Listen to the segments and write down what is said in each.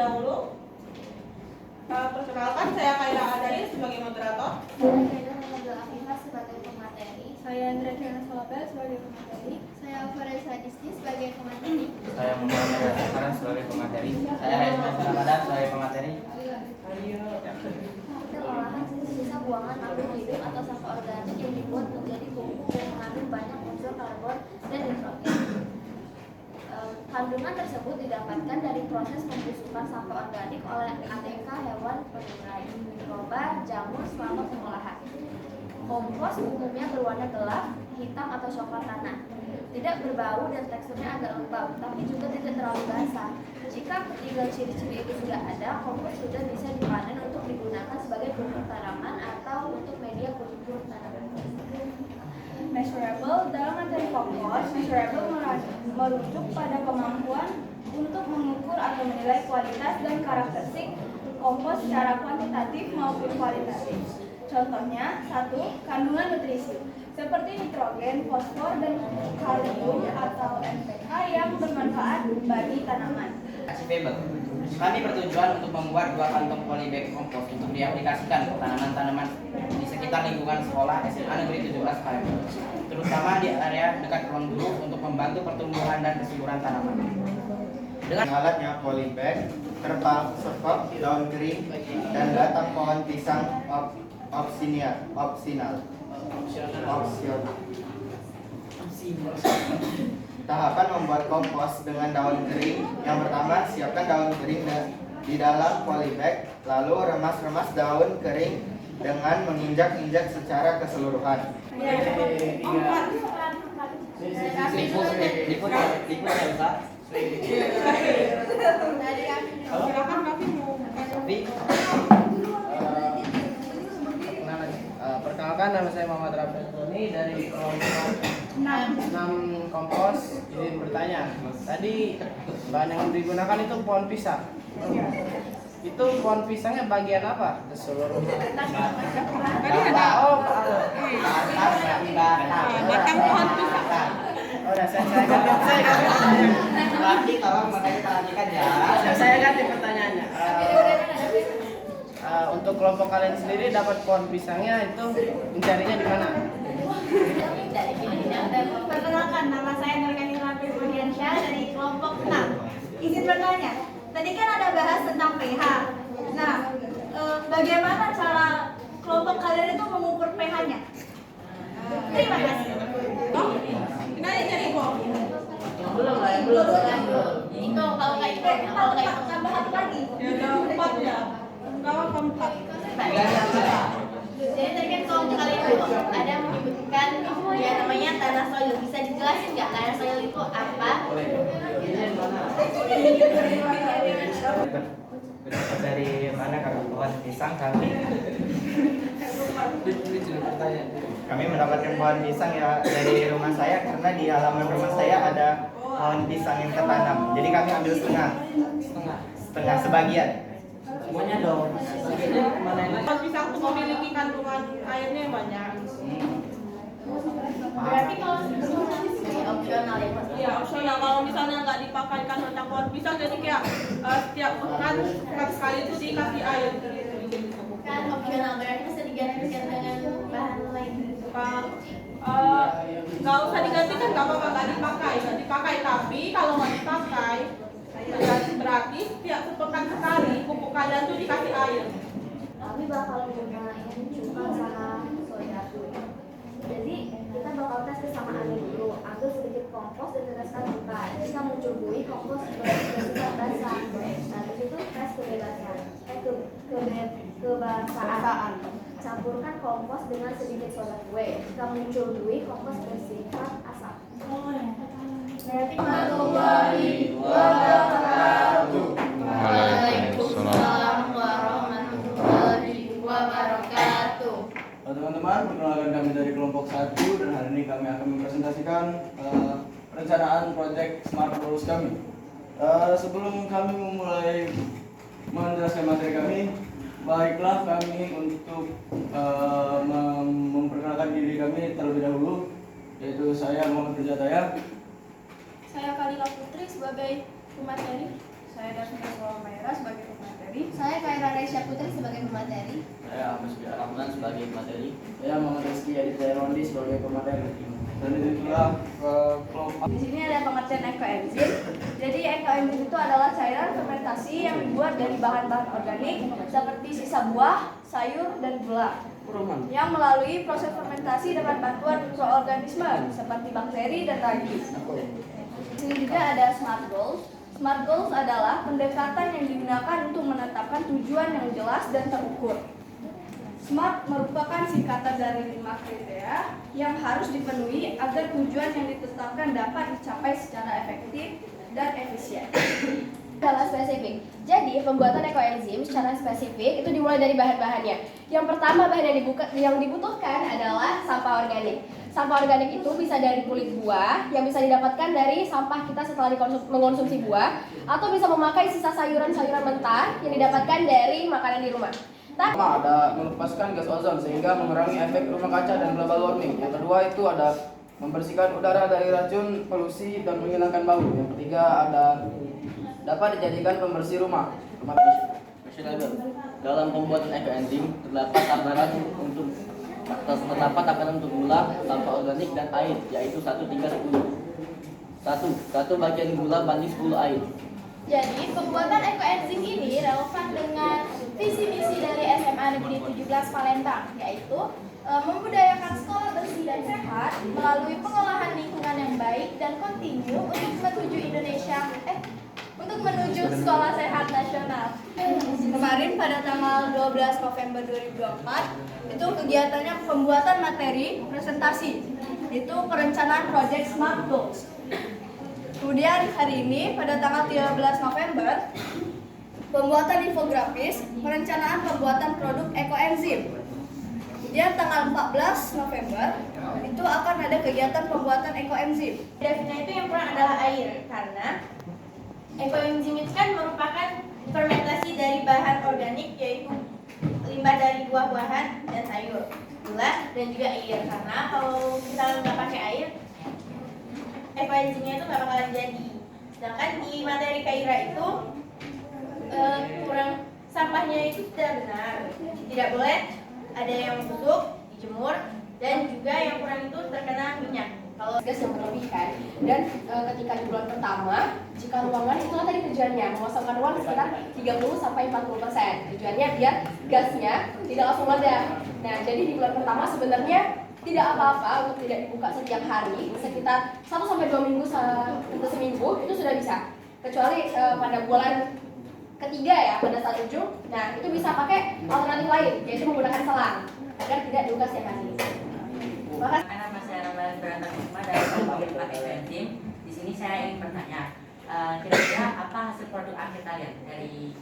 dahulu. Perkenalkan, saya Kaila Adari sebagai moderator. Saya Kaila Hamzah Afifah sebagai pemateri. Saya Andra Kiana Solabel sebagai pemateri. Saya Faresa Disti sebagai pemateri. Saya Muhammad Hasan sebagai pemateri. Saya Haisman Ramadan sebagai pemateri. Koktail olahan sisa buangan makhluk hidup atau sampah organik yang dibuat menjadi pupuk dan mengandung banyak unsur karbon dan nitrogen. Kandungan tersebut didapatkan dari proses pembusukan sampah organik oleh aneka hewan penyurai, mikroba, jamur selama pengolahan. Kompos umumnya berwarna gelap, hitam atau coklat tanah. Tidak berbau dan teksturnya agak lembab, tapi juga tidak terlalu basah. Jika ketiga ciri-ciri itu sudah ada, kompos sudah bisa dipanen untuk digunakan sebagai pupuk tanaman atau untuk media pupuk tanaman. Measurable dalam materi kompos, measurable merujuk pada kemampuan untuk mengukur atau menilai kualitas dan karakteristik kompos secara kuantitatif maupun kualitatif. Contohnya, 1. Kandungan nutrisi seperti nitrogen, fosfor, dan kalium atau NPK yang bermanfaat bagi tanaman. Achievable. Kami bertujuan untuk membuat 2 kantong polybag kompos untuk diaplikasikan ke tanaman-tanaman di sekitar lingkungan sekolah SMA Negeri 17 Palembang, terutama di area dekat ruang guru untuk membantu pertumbuhan dan kesuburan tanaman. Dengan alatnya polybag, terpal, sekop, daun kering, dan batang pohon pisang opsional. Tahapan membuat kompos dengan daun kering. Yang pertama, siapkan daun kering di dalam polybag, lalu remas-remas daun kering dengan menginjak-injak secara keseluruhan. Silakan Raffi mau Perkenalkan, nama saya Muhammad Rafi dari kelompok 6 kompos. Izin bertanya, tadi bahan yang digunakan itu pohon pisang. Itu pohon pisangnya bagian apa? Keseluruhan. batang pohon pisang. Oh, udah saya ganti. Nanti tolong makanya perhatikan ya. Saya ganti pertanyaannya. Untuk kelompok kalian sendiri dapat pohon pisangnya itu mencarinya di mana? Perkenalkan, nama saya Nurkani Lampir Budiansyah dari kelompok 6. Izin bertanya, tadi kan ada bahas tentang pH. Nah, bagaimana cara kelompok kalian itu mengukur pH-nya? Terima kasih. Ini aja jadi kok. Belum. Itu kalau kayak itu, Tambah satu lagi. Ya ada 4 ya. Kalau keempat. Jadi tadi kan kalau kalian itu ada menyebutkan ya namanya tanah soil. Bisa dijelasin nggak tanah soil itu apa? Dari mana kakak pohon pisang kami mendapatkan pohon pisang ya dari rumah saya, karena di halaman rumah saya ada pohon pisang yang tertanam. Jadi kami ambil setengah sebagian. Semuanya dong. Pohon pisang itu memiliki kandungan airnya yang banyak. Berarti kalau opsional ya Mas? Iya, opsional. Kalau misalnya nggak dipakai kan tentang pohon pisang, jadi kayak setiap pekan sekali itu dikasih air. Kan opsional berarti bisa digantikan dengan bahan lain. Nggak usah digantikan, nggak apa-apa, nggak dipakai. Tapi kalau nggak dipakai, berarti setiap sepekan sekali pupuk kalian tuh dikasih air. Kami bakal gunain cuka sama soya. Jadi kita bakal tes kesamaan dulu. Ambil sedikit kompos dan teteskan cuka. Jika muncul buih, kompos sudah basah. Nah, di situ tes kebasaan. Campurkan kompos dengan sedikit soda kue. Jika muncul buih, kompos bersifat asam. Berarti warahmatullahi wabarakatuh. Waalaikumsalam warahmatullahi wabarakatuh. Teman-teman, perkenalkan kami dari kelompok 1 dan hari ini kami akan mempresentasikan perencanaan proyek Smart Rules kami. Sebelum kami memulai menjelaskan materi kami, baiklah kami untuk memperkenalkan diri kami terlebih dahulu, yaitu saya Muhammad Berjataya. Saya Kalila Putri sebagai pemateri. Saya Dasmina Mayra sebagai pemateri. Saya Kaira Raisya Putri sebagai pemateri. Saya Ahmad Syah Rahman sebagai materi. Saya Muhammad Rizky Aditya Rondi sebagai pemateri. Dan itulah kelompok. Di sini ada pengertian ekoenzim. Jadi ekoenzim itu adalah cairan fermentasi yang dibuat dari bahan-bahan organik seperti sisa buah, sayur, dan gula yang melalui proses fermentasi dengan bantuan mikroorganisme seperti bakteri dan ragi. Di sini juga ada SMART Goals. SMART Goals adalah pendekatan yang digunakan untuk menetapkan tujuan yang jelas dan terukur. SMART merupakan singkatan dari 5 kriteria yang harus dipenuhi agar tujuan yang ditetapkan dapat dicapai secara efektif dan efisien. Skala spesifik. Jadi, pembuatan ekoenzim secara spesifik itu dimulai dari bahan-bahannya. Yang pertama bahan yang dibutuhkan adalah sampah organik. Sampah organik itu bisa dari kulit buah yang bisa didapatkan dari sampah kita setelah mengonsumsi buah, atau bisa memakai sisa sayuran-sayuran mentah yang didapatkan dari makanan di rumah. Pertama ada melepaskan gas ozon sehingga mengurangi efek rumah kaca dan global warming. Yang kedua itu ada membersihkan udara dari racun, polusi, dan menghilangkan bau. Yang ketiga ada dapat dijadikan pembersih rumah. Dalam pembuatan ekoenzim terdapat takaran untuk gula, sampah organik, dan air, yaitu 1:10. 1 bagian gula banding 10 air. Jadi, pembuatan ekoenzim ini relevan dengan visi misi dari SMA Negeri 17 Palembang, yaitu membudayakan sekolah bersih dan sehat melalui pengolahan lingkungan yang baik dan kontinu untuk menuju sekolah sehat nasional. Kemarin pada tanggal 12 November 2024 itu kegiatannya pembuatan materi presentasi. Itu perencanaan proyek SMART Goals. Kemudian hari ini pada tanggal 13 November pembuatan infografis, perencanaan pembuatan produk ekoenzim. Kemudian tanggal 14 November itu akan ada kegiatan pembuatan ekoenzim. Dasarnya itu yang kurang adalah air, karena ekoenzim itu kan merupakan fermentasi dari bahan organik, yaitu limbah dari buah-buahan dan sayur, gula, dan juga air. Karena kalau misalnya nggak pakai air, ekoenzimnya itu nggak bakalan jadi. Sedangkan di materi Kaira itu kurang, sampahnya itu tidak benar, tidak boleh ada yang busuk, dijemur, dan juga yang kurang itu terkena minyak. Kalau gas yang berlebih kan, dan ketika di bulan pertama, jika ruangan itu kan tadi tujuannya mengosongkan ruang sekitar 30-40%. Tujuannya biar gasnya tidak langsung meledak. Nah, jadi di bulan pertama sebenarnya tidak apa-apa untuk tidak dibuka setiap hari, sekitar 1-2 minggu untuk seminggu itu sudah bisa. Kecuali pada bulan ketiga ya, pada saat ujung, nah itu bisa pakai alternatif lain, yaitu menggunakan selang agar tidak dibuka setiap hari. Makasih. Nama saya Ramadhan Berantakusuma dari Kelompok Ekoenzim. Di sini saya ingin bertanya, kira-kira apa hasil produk akhir kalian dari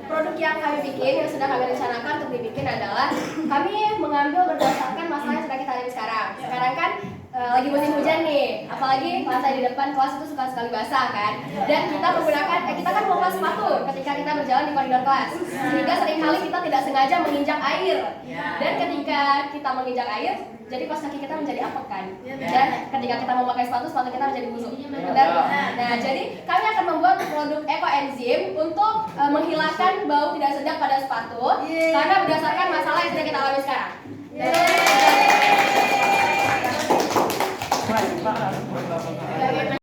Produk yang kami bikin, yang sedang kami rencanakan untuk dibikin adalah kami mengambil berdasarkan masalah yang sedang kita hadapi sekarang. Sekarang kan lagi musim hujan nih, apalagi lantai di depan kelas itu suka sekali basah kan. Dan kita menggunakan, kita kan bawa sepatu ketika kita berjalan di koridor kelas, sehingga seringkali kita tidak sengaja menginjak air. Dan ketika kita menginjak air, jadi pas kaki kita menjadi apek kan. Dan ketika kita mau pakai sepatu kita menjadi busuk. Nah, jadi kami akan membuat produk ekoenzim untuk menghilangkan bau tidak sedap pada sepatu, karena berdasarkan masalah yang sedang kita alami sekarang.